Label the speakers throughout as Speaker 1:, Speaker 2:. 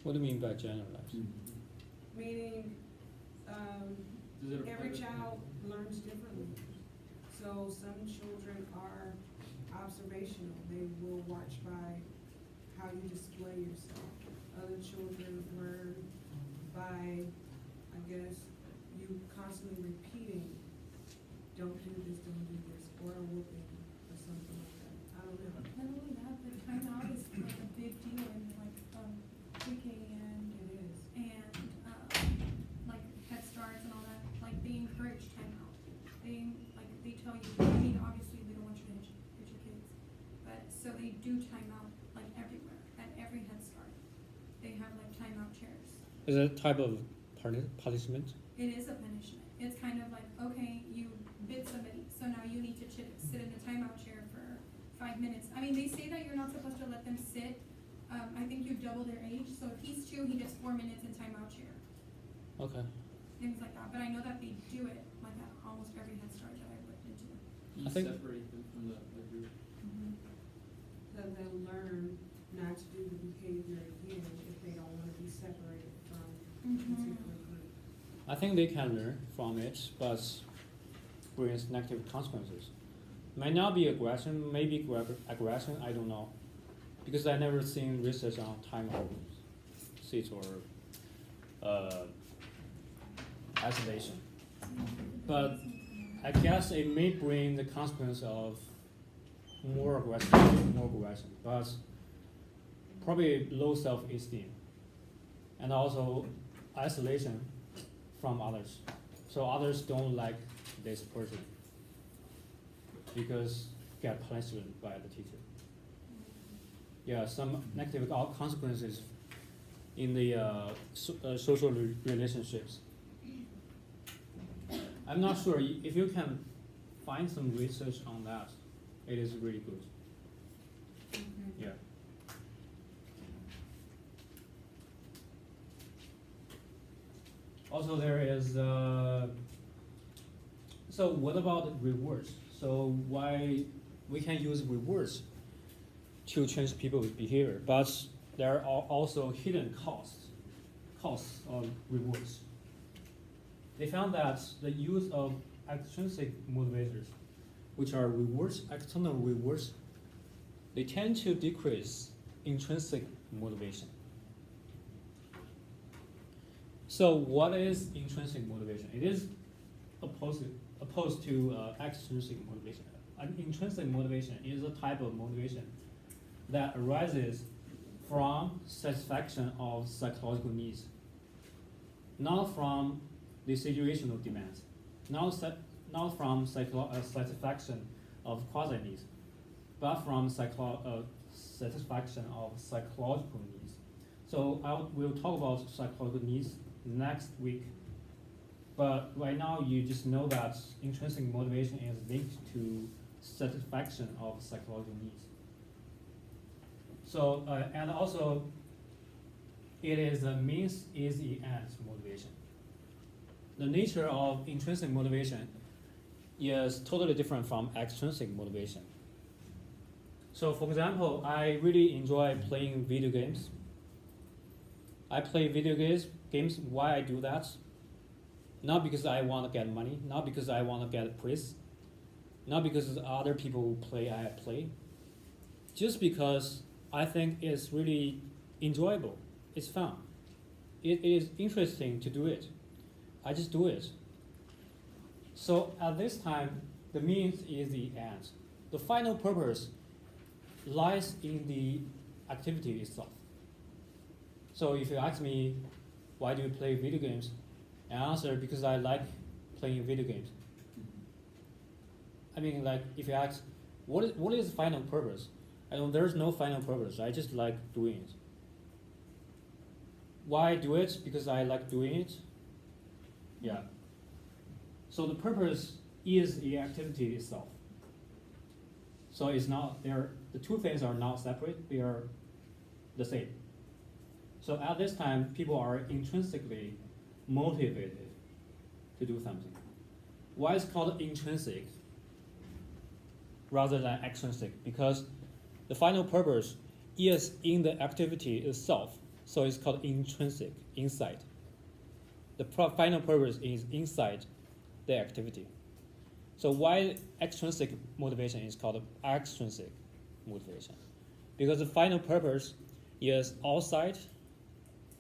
Speaker 1: What do you mean by generalized?
Speaker 2: Meaning, every child learns differently. So some children are observational. They will watch by how you display yourself. Other children learn by, I guess, you constantly repeating, don't do this, or a whooping, or something like that. I don't know.
Speaker 3: Not only that, the timeout is like a big deal in like pre-K and
Speaker 2: It is.
Speaker 3: like Head Starts and all that. Like they encourage timeout. They tell you. I mean, obviously they don't want you to hit your kids, but so they do timeout like everywhere at every Head Start. They have like timeout chairs.
Speaker 1: Is it a type of punishment?
Speaker 3: It is a punishment. It's kind of like, okay, you bit somebody, so now you need to sit in a timeout chair for 5 minutes. I mean, they say that you're not supposed to let them sit. I think you double their age, so if he's 2, he gets 4 minutes in timeout chair.
Speaker 1: Okay.
Speaker 3: Things like that. But I know that they do it like at almost every Head Start that I've looked into.
Speaker 1: I think
Speaker 4: separate them from the group.
Speaker 2: So they'll learn not to do the behavior again if they don't want to be separated from a particular group.
Speaker 1: I think they can learn from it, but brings negative consequences. Might not be aggression, maybe aggression, I don't know. Because I never seen research on timeout seats or isolation. But I guess it may bring the consequence of more aggression, but probably low self-esteem, and also isolation from others. So others don't like this person because get punished by the teacher. Yeah, some negative consequences in the social relationships. I'm not sure if you can find some research on that. It is really good. Yeah. Also, there is. So, what about rewards? So, why we can use rewards to change people's behavior, but there are also hidden costs of rewards. They found that the use of extrinsic motivators, which are rewards, external rewards, they tend to decrease intrinsic motivation. So what is intrinsic motivation? It is opposed to extrinsic motivation. An intrinsic motivation is a type of motivation that arises from satisfaction of psychological needs, not from the situational demands, not from satisfaction of quasi needs, but from satisfaction of psychological needs. So we'll talk about psychological needs next week. But right now, you just know that intrinsic motivation is linked to satisfaction of psychological needs. So, and also, it is a means is the end motivation. The nature of intrinsic motivation is totally different from extrinsic motivation. So, for example, I really enjoy playing video games. I play video games. Why I do that? Not because I want to get money, not because I want to get praise, not because other people play, I play. Just because I think it's really enjoyable, it's fun. It is interesting to do it. I just do it. So at this time, the means is the end. The final purpose lies in the activity itself. So if you ask me, why do you play video games? I answer, because I like playing video games. I mean, like, if you ask, what is the final purpose? There's no final purpose. I just like doing it. Why do it? Because I like doing it. Yeah. So the purpose is the activity itself. So it's not there. The two things are not separate. They are the same. So at this time, people are intrinsically motivated to do something. Why is it called intrinsic rather than extrinsic? Because the final purpose is in the activity itself. So it's called intrinsic, inside. The final purpose is inside the activity. So why extrinsic motivation is called extrinsic motivation? Because the final purpose is outside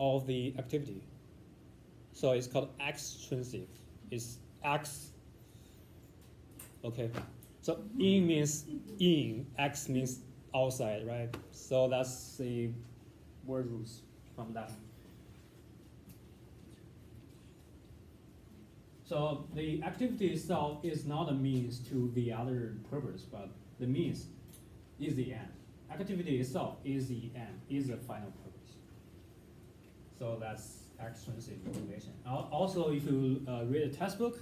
Speaker 1: of the activity. So it's called extrinsic. It's X. Okay. So in means in, X means outside, right? So that's the word roots from that. So the activity itself is not a means to the other purpose, but the means is the end. Activity itself is the end, is the final purpose. So that's extrinsic motivation. Also, if you read a textbook,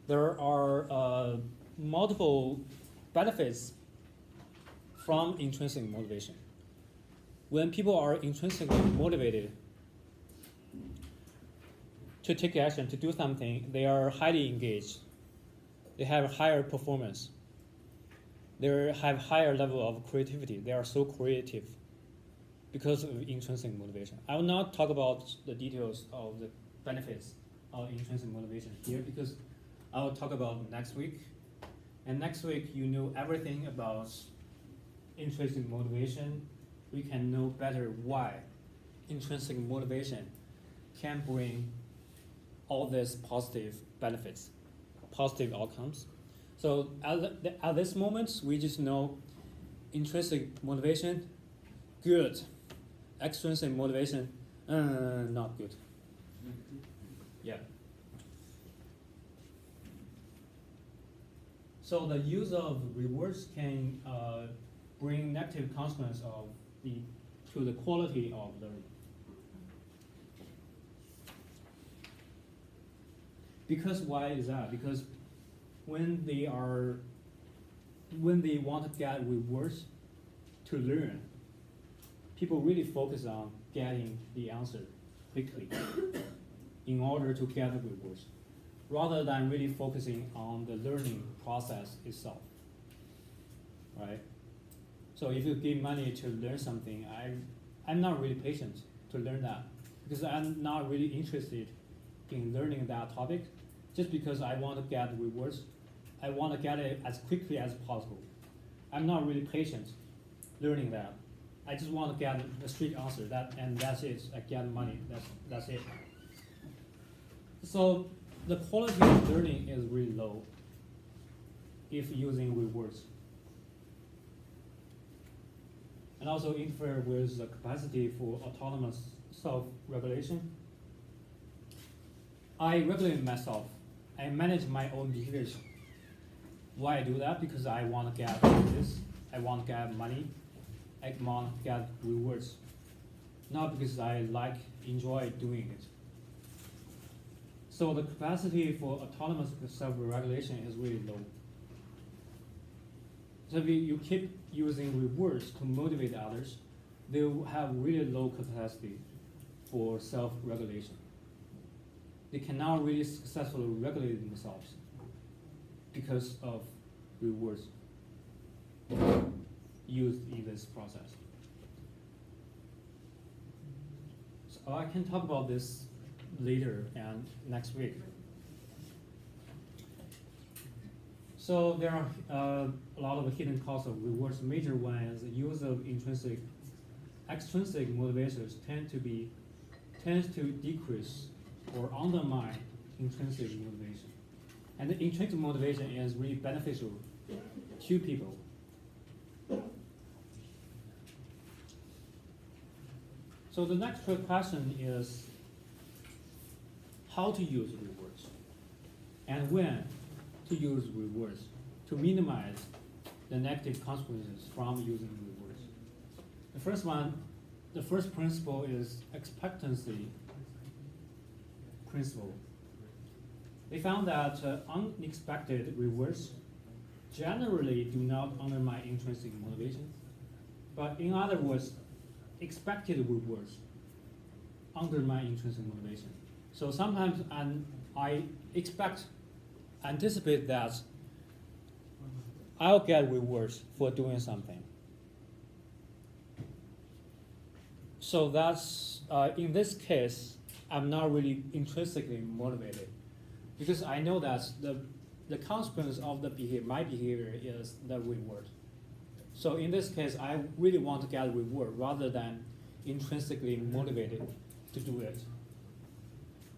Speaker 1: there are multiple benefits from intrinsic motivation. When people are intrinsically motivated to take action, to do something, they are highly engaged. They have higher performance. They have higher level of creativity. They are so creative because of intrinsic motivation. I will not talk about the details of the benefits of intrinsic motivation here because I will talk about next week. And next week, you know everything about intrinsic motivation. We can know better why intrinsic motivation can bring all these positive benefits, positive outcomes. So at this moment, we just know intrinsic motivation, good. Extrinsic motivation, not good. Yeah. So the use of rewards can bring negative consequence to the quality of learning. Because why is that? Because when they want to get rewards to learn, people really focus on getting the answer quickly in order to get the rewards, rather than really focusing on the learning process itself, right? So if you give money to learn something, I'm not really patient to learn that because I'm not really interested in learning that topic just because I want to get the rewards. I want to get it as quickly as possible. I'm not really patient learning that. I just want to get a straight answer, and that's it. I get money, that's it. So the quality of learning is really low if using rewards. And also interfere with the capacity for autonomous self-regulation. I regulate myself. I manage my own behaviors. Why I do that? Because I want to get this. I want to get money. I want to get rewards. Not because I enjoy doing it. So the capacity for autonomous self-regulation is really low. So if you keep using rewards to motivate others, they will have really low capacity for self-regulation. They cannot really successfully regulate themselves because of rewards used in this process. So I can talk about this later and next week. So there are a lot of hidden costs of rewards. Major one is the use of extrinsic motivators tends to decrease or undermine intrinsic motivation. And the intrinsic motivation is really beneficial to people. So the next question is how to use rewards and when to use rewards to minimize the negative consequences from using rewards. The first principle is expectancy principle. They found that unexpected rewards generally do not undermine intrinsic motivation, but in other words, expected rewards undermine intrinsic motivation. So sometimes I anticipate that I'll get rewards for doing something. So that's, in this case, I'm not really intrinsically motivated because I know that the consequence of my behavior is the reward. So in this case, I really want to get a reward rather than intrinsically motivated to do it.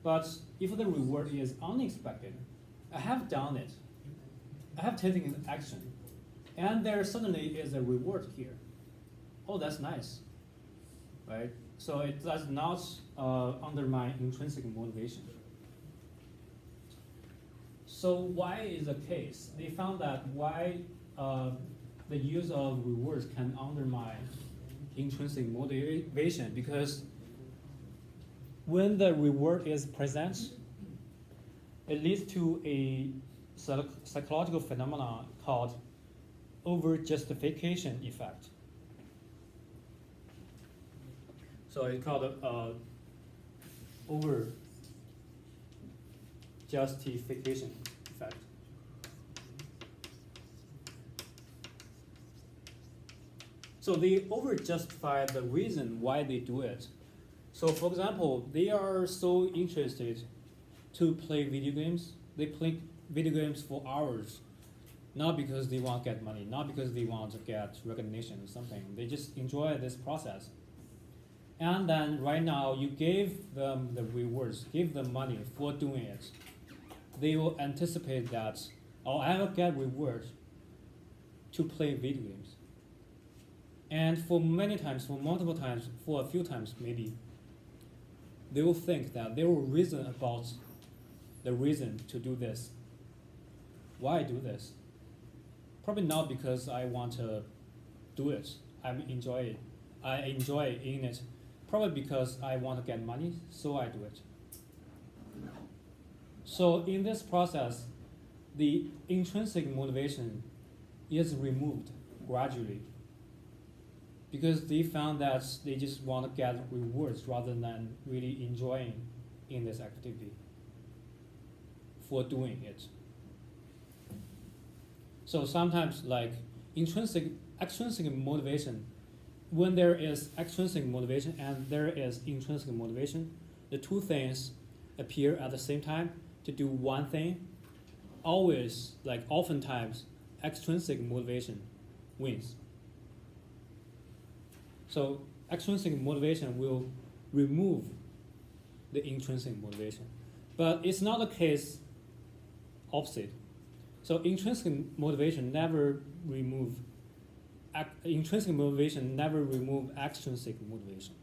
Speaker 1: But if the reward is unexpected, I have done it, I have taken an action, and there suddenly is a reward here. Oh, that's nice, right? So it does not undermine intrinsic motivation. So why is the case? They found that why the use of rewards can undermine intrinsic motivation, because when the reward is present, it leads to a psychological phenomenon called over-justification effect. So it's called over-justification effect. So they over-justify the reason why they do it. So for example, they are so interested to play video games. They play video games for hours, not because they want to get money, not because they want to get recognition or something. They just enjoy this process. And then right now, you gave them the rewards, give them money for doing it. They will anticipate that, oh, I will get reward to play video games. And for many times, for multiple times, for a few times maybe, they will think that they will reason about the reason to do this. Why do this? Probably not because I want to do it. I enjoy in it. Probably because I want to get money, so I do it. So in this process, the intrinsic motivation is removed gradually because they found that they just want to get rewards rather than really enjoying in this activity for doing it. So sometimes like extrinsic motivation, when there is extrinsic motivation and there is intrinsic motivation, the two things appear at the same time to do one thing. Always, like oftentimes, extrinsic motivation wins. So extrinsic motivation will remove the intrinsic motivation. But it's not the case opposite. So intrinsic motivation never remove extrinsic motivation.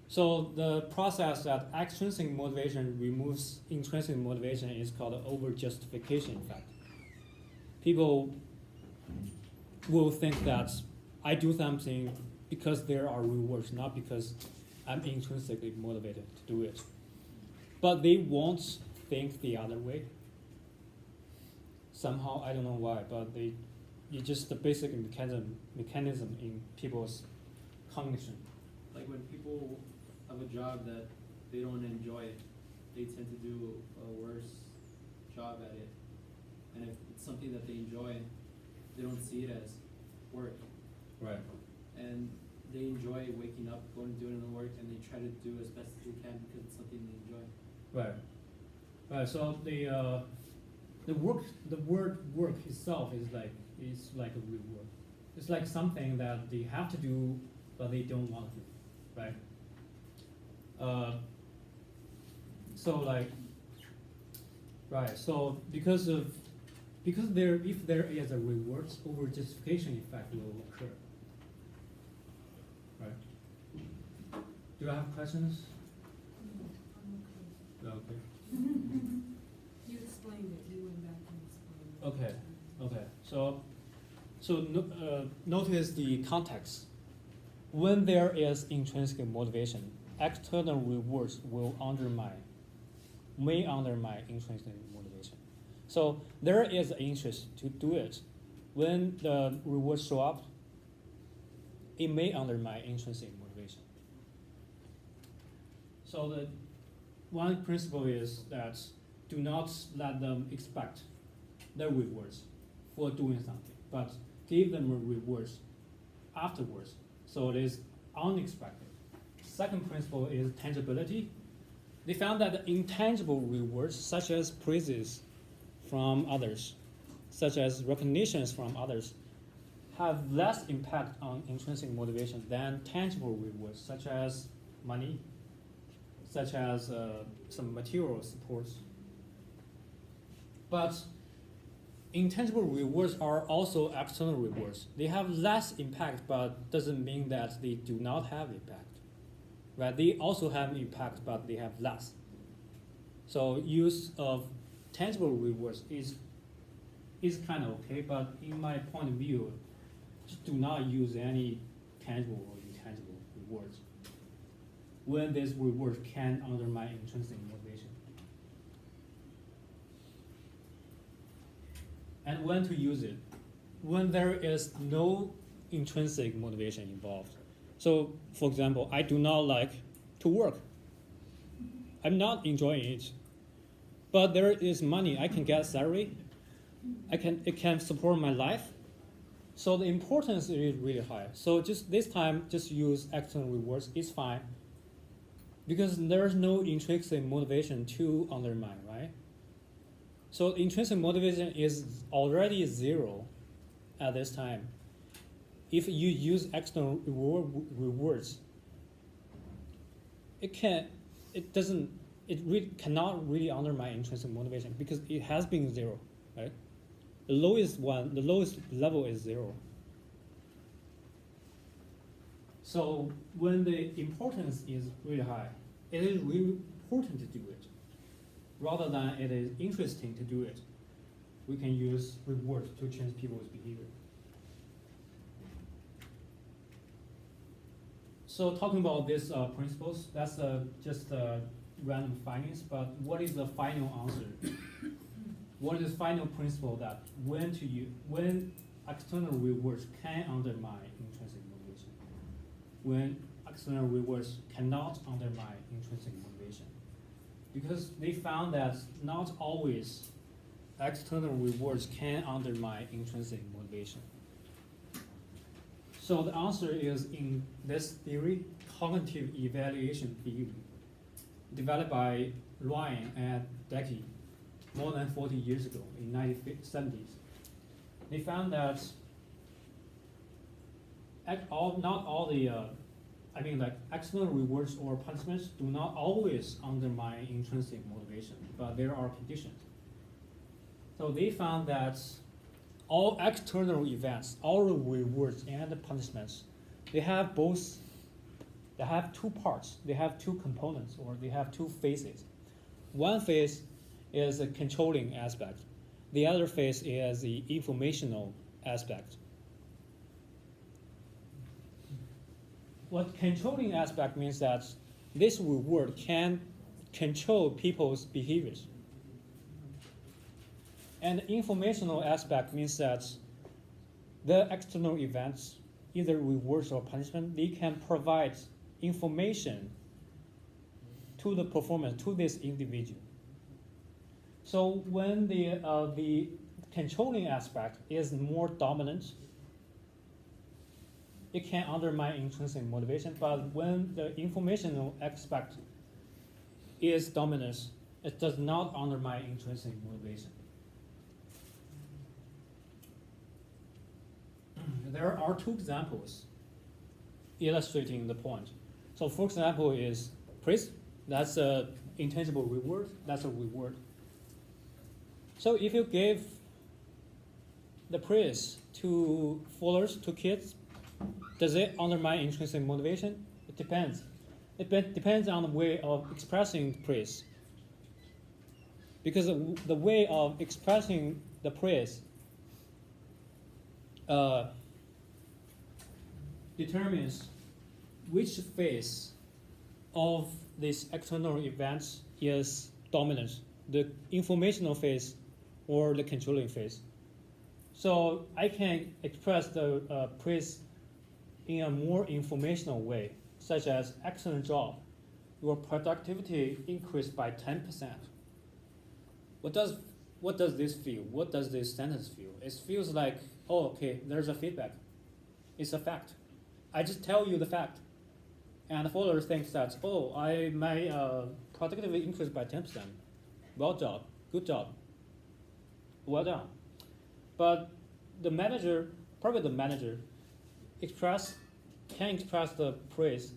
Speaker 1: So the process that extrinsic motivation removes intrinsic motivation is called the over-justification effect. People will think that I do something because there are rewards, not because I'm intrinsically motivated to do it. But they won't think the other way. Somehow, I don't know why, but it's just the basic mechanism in people's cognition.
Speaker 4: Like when people have a job that they don't enjoy, they tend to do a worse job at it. And if it's something that they enjoy, they don't see it as work.
Speaker 1: Right.
Speaker 4: And they enjoy waking up, going and doing the work, and they try to do as best as they can because it's something they enjoy.
Speaker 1: Right. Right. So the word work itself is like a reward. It's like something that they have to do, but they don't want to do, right? So like, right. So because if there is a rewards over justification effect will occur, right? Do you have questions?
Speaker 2: I'm okay.
Speaker 1: Okay.
Speaker 2: You explained it, you went back and explained it.
Speaker 1: Okay. So notice the context. When there is intrinsic motivation, external rewards may undermine intrinsic motivation. So there is an interest to do it. When the rewards show up, it may undermine intrinsic motivation. So the one principle is that do not let them expect the rewards for doing something, but give them rewards afterwards. So it is unexpected. Second principle is tangibility. They found that intangible rewards, such as praises from others, such as recognitions from others, have less impact on intrinsic motivation than tangible rewards, such as money, such as some material supports. But intangible rewards are also external rewards. They have less impact, but doesn't mean that they do not have impact. Right? They also have impact, but they have less. So use of tangible rewards is kind of okay, but in my point of view, just do not use any tangible or intangible rewards when these rewards can undermine intrinsic motivation. And when to use it? When there is no intrinsic motivation involved. So, for example, I do not like to work. I'm not enjoying it. But there is money, I can get salary. It can support my life. So the importance is really high. So just this time, just use external rewards, it's fine. Because there's no intrinsic motivation to undermine, right? So intrinsic motivation is already zero at this time. If you use external rewards, it cannot really undermine intrinsic motivation because it has been zero, right? The lowest level is zero. So when the importance is really high, it is really important to do it. Rather than it is interesting to do it, we can use rewards to change people's behavior. So talking about these principles, that's just random findings, but what is the final answer? What is the final principle that when external rewards can undermine intrinsic motivation? When external rewards cannot undermine intrinsic motivation? Because they found that not always external rewards can undermine intrinsic motivation. So the answer is in this theory, cognitive evaluation theory, developed by Ryan and Decky more than 40 years ago in 1970s. They found that not all the external rewards or punishments do not always undermine intrinsic motivation, but there are conditions. So they found that all external events, all rewards and punishments, they have two parts, they have two components, or they have two phases. One phase is a controlling aspect. The other phase is the informational aspect. What controlling aspect means that this reward can control people's behaviors. And the informational aspect means that the external events, either rewards or punishment, they can provide information to the performance, to this individual. So when the controlling aspect is more dominant, it can undermine intrinsic motivation, but when the informational aspect is dominant, it does not undermine intrinsic motivation. There are two examples illustrating the point. So for example is praise, that's an intangible reward, that's a reward. So if you give the praise to followers, to kids, does it undermine intrinsic motivation? It depends. It depends on the way of expressing praise. Because the way of expressing the praise determines which phase of these external events is dominant, the informational phase or the controlling phase. So I can express the praise in a more informational way, such as excellent job, your productivity increased by 10%. What does this feel? What does this sentence feel? It feels like, oh, okay, there's a feedback. It's a fact. I just tell you the fact. And the follower thinks that, oh, my productivity increased by 10%. Well done, good job, well done. But the manager, probably the manager, can express the praise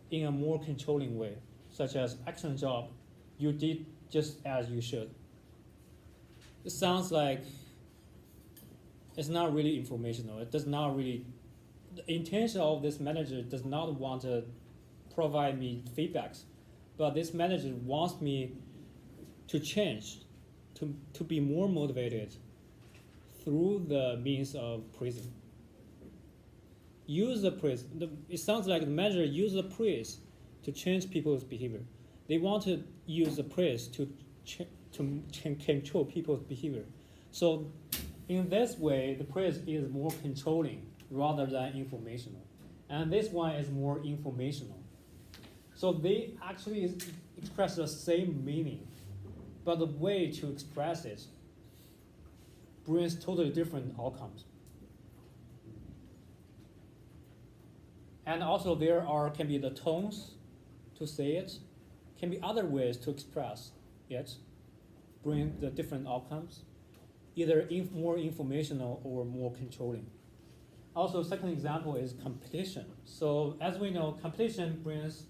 Speaker 1: in a more controlling way, such as excellent job, you did just as you should. It sounds like it's not really informational. It does not really, the intention of this manager does not want to provide me feedbacks, but this manager wants me to change, to be more motivated through the means of praising. Use the praise. It sounds like the manager use the praise to change people's behavior. They want to use the praise to control people's behavior. So in this way, the praise is more controlling rather than informational. And this one is more informational. So they actually express the same meaning, but the way to express it brings totally different outcomes. And also there can be the tones to say it, can be other ways to express it, bring the different outcomes, either more informational or more controlling. Also, second example is competition. So as we know, competition brings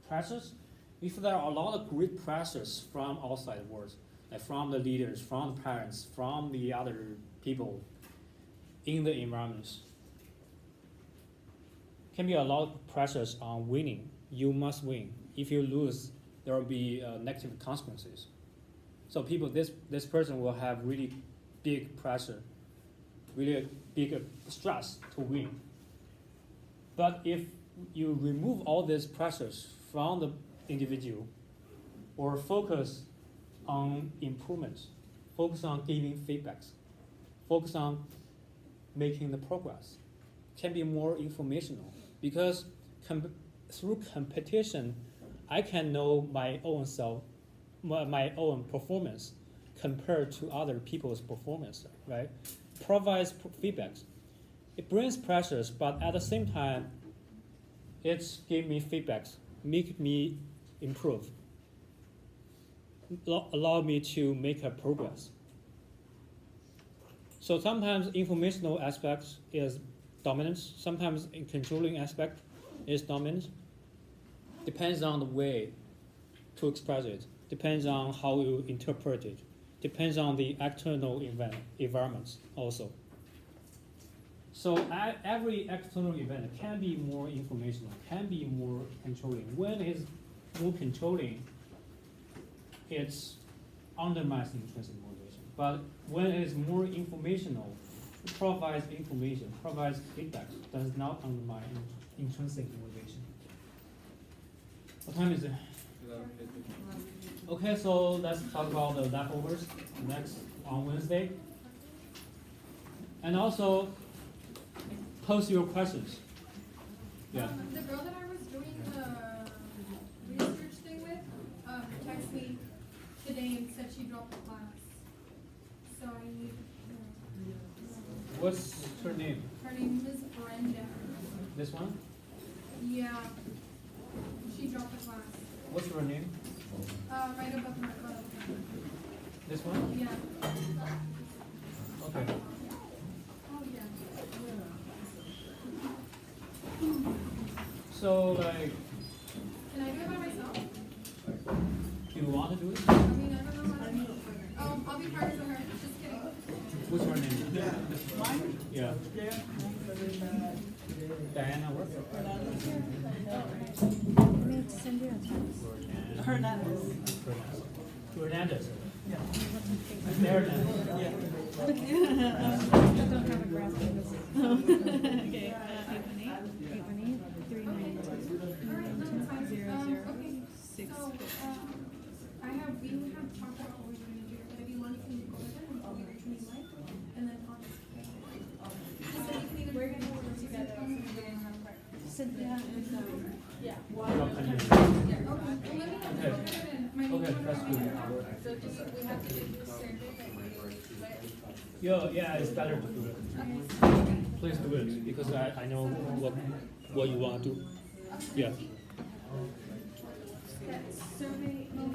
Speaker 1: pressures. If there are a lot of great pressures from outside world, like from the leaders, from the parents, from the other people in the environments, can be a lot of pressures on winning. You must win. If you lose, there will be negative consequences. So this person will have really big pressure, really big stress to win. But if you remove all these pressures from the individual, or focus on improvements, focus on giving feedbacks, focus on making the progress, can be more informational. Because through competition, I can know my own self, my own performance compared to other people's performance, right? Provides feedbacks. It brings pressures, but at the same time, it's give me feedbacks, make me improve, allow me to make a progress. So sometimes informational aspects is dominant, sometimes in controlling aspect is dominant. Depends on the way to express it, depends on how you interpret it, depends on the external environments also. So every external event can be more informational, can be more controlling. When it's more controlling, it undermines intrinsic motivation. But when it's more informational, it provides information, provides feedback, does not undermine intrinsic motivation. What time is it? Okay, so let's talk about the leftovers next on Wednesday. And also, post your questions. Yeah.
Speaker 3: The girl that I was doing the research thing with texted me today and said she dropped the class. So I need.
Speaker 1: What's her name?
Speaker 3: Her name is Brenda.
Speaker 1: This one?
Speaker 3: Yeah. She dropped the class.
Speaker 1: What's her name?
Speaker 3: Right above my phone.
Speaker 1: This one?
Speaker 3: Yeah.
Speaker 1: Okay.
Speaker 3: Oh yeah.
Speaker 1: So like,
Speaker 3: Can I do it by myself?
Speaker 1: do you want to do it?
Speaker 3: I mean, I don't know how to. I'll be partners with her. Just kidding.
Speaker 1: What's her name?
Speaker 5: Mine?
Speaker 1: Yeah. Diana what?
Speaker 5: I need to send you a text. Hernandez.
Speaker 1: Hernandez.
Speaker 5: Yeah.
Speaker 1: Hernandez.
Speaker 5: Yeah. I don't have a graph of this. Okay, 818-392-200-6.
Speaker 3: We have talked about what we're going to do, but if you want, you can go with it until we reach me live, and then on. We're going to work together.
Speaker 5: Cynthia is, yeah.
Speaker 3: Yeah, okay. Well, let me know.
Speaker 1: Okay, that's good.
Speaker 3: So we have to do this survey that we
Speaker 1: Yeah, it's better to do it. Please do it because I know what you want to do. Yeah.
Speaker 5: That survey,